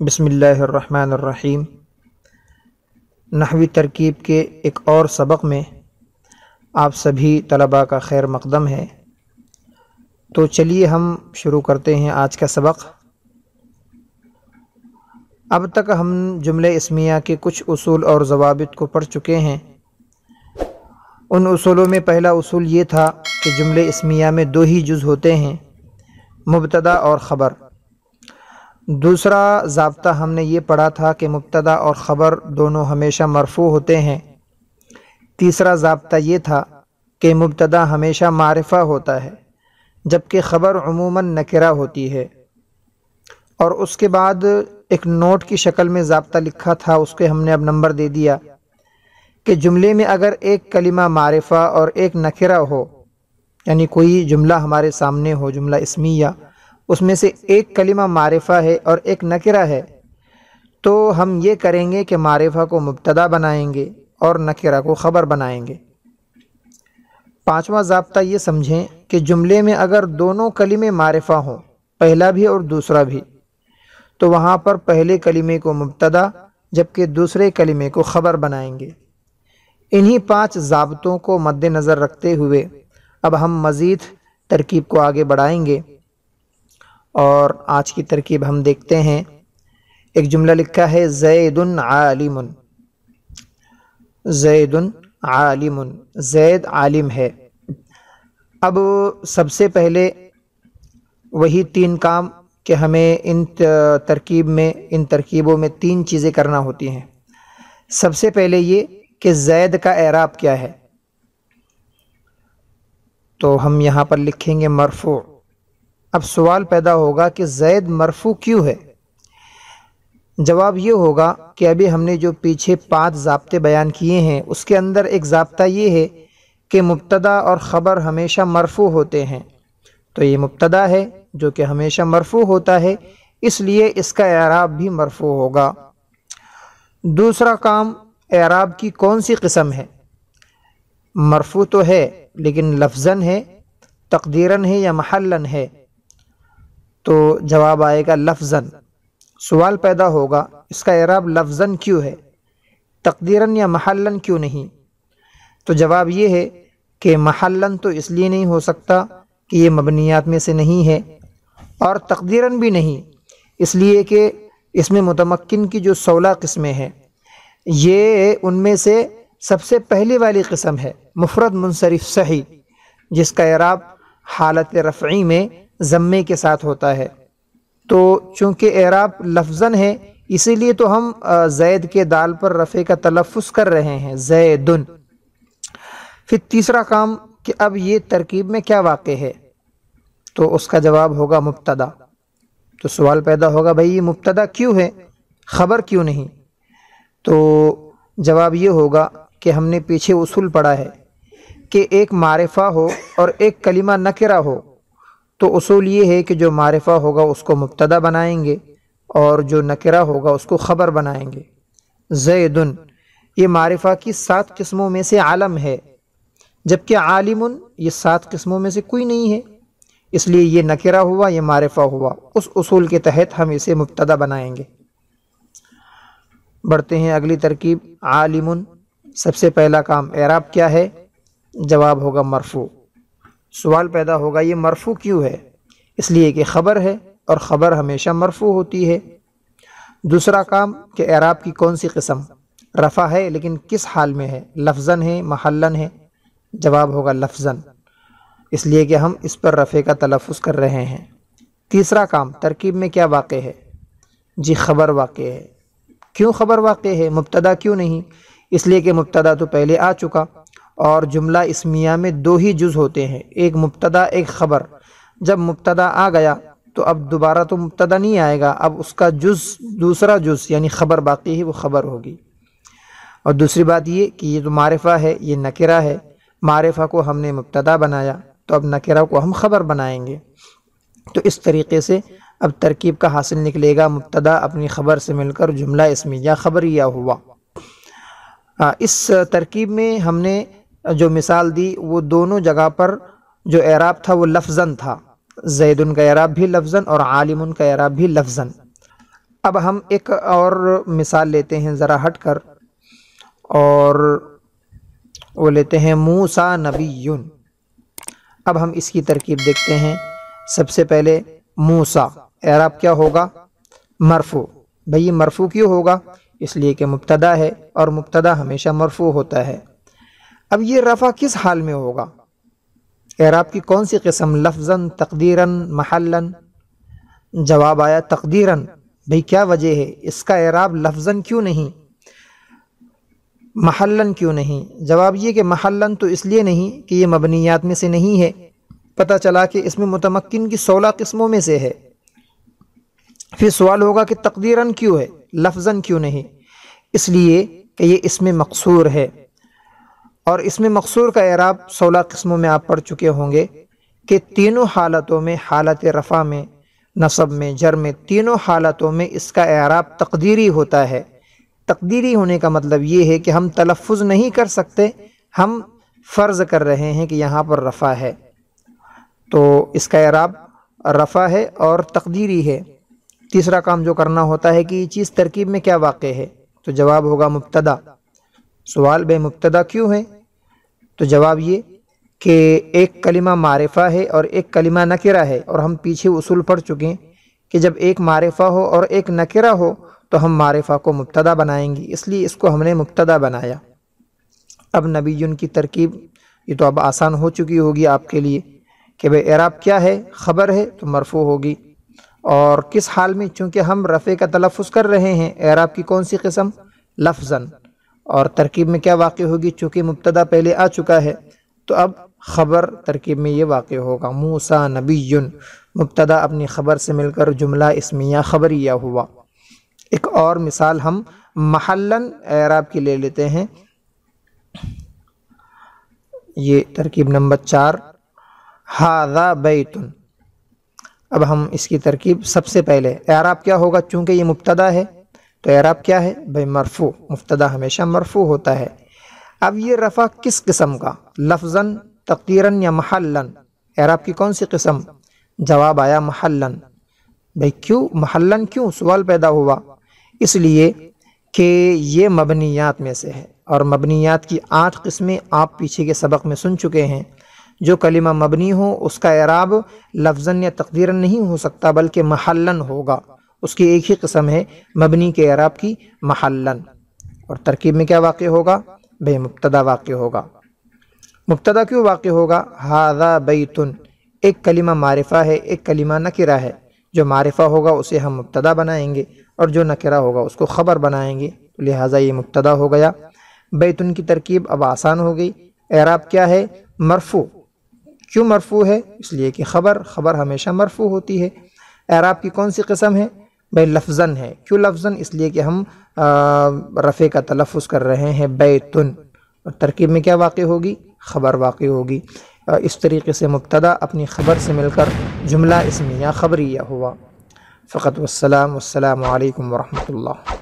بسم اللہ الرحمن الرحیم۔ نحوی ترکیب کے ایک اور سبق میں آپ سبھی طلباء کا خیر مقدم ہے۔ تو چلیے ہم شروع کرتے ہیں آج کا سبق۔ اب تک ہم جملے اسمیہ کے کچھ اصول اور ضوابط کو پڑھ چکے ہیں۔ ان اصولوں میں پہلا اصول یہ تھا کہ جملے اسمیہ میں دو ہی جز ہوتے ہیں، مبتدا اور خبر۔ دوسرا ضابطہ ہم نے یہ پڑھا تھا کہ مبتدا اور خبر دونوں ہمیشہ مرفوع ہوتے ہیں۔ تیسرا ضابطہ یہ تھا کہ مبتدا ہمیشہ معرفہ ہوتا ہے جبکہ خبر عموماً نکرہ ہوتی ہے۔ اور اس کے بعد ایک نوٹ کی شکل میں ضابطہ لکھا تھا، اس کے ہم نے اب نمبر دے دیا کہ جملے میں اگر ایک کلمہ معرفہ اور ایک نکرہ ہو، یعنی کوئی جملہ ہمارے سامنے ہو، جملہ اسمیہ، اس میں سے ایک کلمہ معرفہ ہے اور ایک نکرہ ہے، تو ہم یہ کریں گے کہ معرفہ کو مبتدا بنائیں گے اور نکرہ کو خبر بنائیں گے۔ پانچواں ضابطہ یہ سمجھیں کہ جملے میں اگر دونوں کلمے معرفہ ہوں، پہلا بھی اور دوسرا بھی، تو وہاں پر پہلے کلمے کو مبتدا جبکہ دوسرے کلمے کو خبر بنائیں گے۔ انہی 5 ضابطوں کو مد نظر رکھتے ہوئے اب ہم مزید ترکیب کو آگے بڑھائیں گے، اور آج کی ترکیب ہم دیکھتے ہیں۔ ایک جملہ لکھا ہے زید عالم، زید عالم، زید عالم ہے۔ اب سب سے پہلے وہی 3 کام کہ ہمیں ان ترکیبوں میں 3 چیزیں کرنا ہوتی ہیں۔ سب سے پہلے یہ کہ زید کا اعراب کیا ہے، تو ہم یہاں پر لکھیں گے مرفوع۔ اب سوال پیدا ہوگا کہ زید مرفوع کیوں ہے؟ جواب یہ ہوگا کہ ابھی ہم نے جو پیچھے 5 ضابطے بیان کیے ہیں اس کے اندر ایک ضابطہ یہ ہے کہ مبتدا اور خبر ہمیشہ مرفوع ہوتے ہیں، تو یہ مبتدا ہے جو کہ ہمیشہ مرفوع ہوتا ہے، اس لیے اس کا اعراب بھی مرفوع ہوگا۔ دوسرا کام، اعراب کی کون سی قسم ہے؟ مرفوع تو ہے لیکن لفظاً ہے، تقدیراً ہے یا محلاً ہے؟ تو جواب آئے گا لفظاً۔ سوال پیدا ہوگا اس کا اعراب لفظاً کیوں ہے، تقدیراً یا محلاً کیوں نہیں؟ تو جواب یہ ہے کہ محلاً تو اس لیے نہیں ہو سکتا کہ یہ مبنیات میں سے نہیں ہے، اور تقدیراً بھی نہیں اس لیے کہ اس میں متمکن کی جو 16 قسمیں ہیں، یہ ان میں سے سب سے پہلی والی قسم ہے، مفرد منصرف صحیح، جس کا اعراب حالت رفعی میں ضمے کے ساتھ ہوتا ہے۔ تو چونکہ اعراب لفظاً ہے اسی لیے تو ہم زید کے دال پر رفع کا تلفظ کر رہے ہیں، زیدن۔ پھر تیسرا کام کہ اب یہ ترکیب میں کیا واقع ہے، تو اس کا جواب ہوگا مبتدا۔ تو سوال پیدا ہوگا بھئی یہ مبتدا کیوں ہے، خبر کیوں نہیں؟ تو جواب یہ ہوگا کہ ہم نے پیچھے اصول پڑھا ہے کہ ایک معرفہ ہو اور ایک کلمہ نکرہ ہو، تو اصول یہ ہے کہ جو معرفہ ہوگا اس کو مبتدا بنائیں گے اور جو نکرہ ہوگا اس کو خبر بنائیں گے۔ زیدن یہ معرفہ کی 7 قسموں میں سے علم ہے، جبکہ عالم یہ 7 قسموں میں سے کوئی نہیں ہے، اس لیے یہ نکرہ ہوا، یہ معرفہ ہوا۔ اس اصول کے تحت ہم اسے مبتدا بنائیں گے۔ بڑھتے ہیں اگلی ترکیب، عالم۔ سب سے پہلا کام، اعراب کیا ہے؟ جواب ہوگا مرفوع۔ سوال پیدا ہوگا یہ مرفوع کیوں ہے؟ اس لیے کہ خبر ہے اور خبر ہمیشہ مرفوع ہوتی ہے۔ دوسرا کام کہ اعراب کی کون سی قسم، رفع ہے لیکن کس حال میں ہے، لفظاً ہے محلاً ہے؟ جواب ہوگا لفظاً، اس لیے کہ ہم اس پر رفع کا تلفظ کر رہے ہیں۔ تیسرا کام، ترکیب میں کیا واقع ہے؟ جی خبر واقع ہے۔ کیوں خبر واقع ہے، مبتدا کیوں نہیں؟ اس لیے کہ مبتدا تو پہلے آ چکا، اور جملہ اسمیہ میں 2 ہی جز ہوتے ہیں، ایک مبتدا ایک خبر۔ جب مبتدا آ گیا تو اب دوبارہ تو مبتدا نہیں آئے گا، اب اس کا دوسرا جز یعنی خبر باقی ہے، وہ خبر ہوگی۔ اور دوسری بات یہ کہ یہ جو معرفہ ہے یہ نکرہ ہے، معرفہ کو ہم نے مبتدا بنایا تو اب نکرہ کو ہم خبر بنائیں گے۔ تو اس طریقے سے اب ترکیب کا حاصل نکلے گا، مبتدا اپنی خبر سے مل کر جملہ اسمیہ خبریہ ہوا۔ اس ترکیب میں ہم نے جو مثال دی وہ دونوں جگہ پر جو اعراب تھا وہ لفظاً تھا، زیدن کا اعراب بھی لفظاً اور عالم کا اعراب بھی لفظاً۔ اب ہم ایک اور مثال لیتے ہیں ذرا ہٹ کر، اور وہ لیتے ہیں موسیٰ نبی۔ اب ہم اس کی ترکیب دیکھتے ہیں۔ سب سے پہلے موسیٰ، اعراب کیا ہوگا؟ مرفوع۔ بھئی مرفوع کیوں ہوگا؟ اس لیے کہ مبتدا ہے، اور مبتدا ہمیشہ مرفوع ہوتا ہے۔ اب یہ رفع کس حال میں ہوگا؟ اعراب کی کون سی قسم؟ لفظاً، تقدیراً، محلاً؟ جواب آیا تقدیراً۔ بھئی کیا وجہ ہے اس کا اعراب لفظاً کیوں نہیں، محلاً کیوں نہیں؟ جواب یہ کہ محلاً تو اس لیے نہیں کہ یہ مبنیات میں سے نہیں ہے، پتہ چلا کہ اس میں متمکن کی 16 قسموں میں سے ہے۔ پھر سوال ہوگا کہ تقدیراً کیوں ہے، لفظاً کیوں نہیں؟ اس لیے کہ یہ اسم مقصور ہے، اور اسم مقصور کا اعراب 16 قسموں میں آپ پڑھ چکے ہوں گے کہ تینوں حالتوں میں، حالت رفع میں، نصب میں، جر میں، تینوں حالتوں میں اس کا اعراب تقدیری ہوتا ہے۔ تقدیری ہونے کا مطلب یہ ہے کہ ہم تلفظ نہیں کر سکتے، ہم فرض کر رہے ہیں کہ یہاں پر رفع ہے، تو اس کا اعراب رفع ہے اور تقدیری ہے۔ تیسرا کام جو کرنا ہوتا ہے کہ یہ چیز ترکیب میں کیا واقع ہے، تو جواب ہوگا مبتدا۔ سوال بے مبتدا کیوں ہے؟ تو جواب یہ کہ ایک کلمہ معرفہ ہے اور ایک کلمہ نکرہ ہے، اور ہم پیچھے اصول پڑھ چکے ہیں کہ جب ایک معرفہ ہو اور ایک نکرہ ہو تو ہم معرفہ کو مبتدا بنائیں گے، اس لیے اس کو ہم نے مبتدا بنایا۔ اب نبیٌ کی ترکیب یہ تو اب آسان ہو چکی ہوگی آپ کے لیے کہ بھئی اعراب کیا ہے، خبر ہے تو مرفوع ہوگی، اور کس حال میں؟ چونکہ ہم رفع کا تلفظ کر رہے ہیں، اعراب کی کون سی قسم؟ لفظاً، اور ترکیب میں کیا واقع ہوگی؟ چونکہ مبتدا پہلے آ چکا ہے تو اب خبر ترکیب میں یہ واقع ہوگا، موسیٰ نبی۔ مبتدا اپنی خبر سے مل کر جملہ اسمیہ خبریہ ہوا۔ ایک اور مثال ہم محلاً اعراب کی لے لیتے ہیں، یہ ترکیب نمبر 4، ھذا بیت۔ اب ہم اس کی ترکیب سب سے پہلے اعراب کیا ہوگا؟ چونکہ یہ مبتدا ہے تو اعراب کیا ہے؟ بھئی مرفوع، مبتدا ہمیشہ مرفوع ہوتا ہے۔ اب یہ رفع کس قسم کا؟ لفظاً، تقدیراً یا محلاً؟ اعراب کی کون سی قسم؟ جواب آیا محلاً۔ بھئی کیوں محلاً کیوں؟ سوال پیدا ہوا۔ اس لیے کہ یہ مبنیات میں سے ہے، اور مبنیات کی 8 قسمیں آپ پیچھے کے سبق میں سن چکے ہیں۔ جو کلمہ مبنی ہو اس کا اعراب لفظاً یا تقدیراً نہیں ہو سکتا بلکہ محلاً ہوگا، اس کی ایک ہی قسم ہے مبنی کے اعراب کی، محلاً۔ اور ترکیب میں کیا واقع ہوگا؟ بھئی مبتدا واقع ہوگا۔ مبتدا کیوں واقع ہوگا؟ ھذا بیت، ایک کلمہ معرفہ ہے، ایک کلمہ نکرہ ہے۔ جو معرفہ ہوگا اسے ہم مبتدا بنائیں گے، اور جو نکرہ ہوگا اس کو خبر بنائیں گے، لہٰذا یہ مبتدا ہو گیا۔ بیتن کی ترکیب اب آسان ہو گئی۔ اعراب کیا ہے؟ مرفوع۔ کیوں مرفوع ہے؟ اس لیے کہ خبر ہمیشہ مرفوع ہوتی ہے۔ اعراب کی کون سی قسم ہے؟ بھئی لفظاً ہے۔ کیوں لفظاً؟ اس لیے کہ ہم رفع کا تلفظ کر رہے ہیں، بیتن۔ اور ترکیب میں کیا واقع ہوگی؟ خبر واقع ہوگی۔ اس طریقے سے مبتدا اپنی خبر سے مل کر جملہ اسمیہ خبریہ ہوا۔ فقط والسلام علیکم ورحمۃ اللہ۔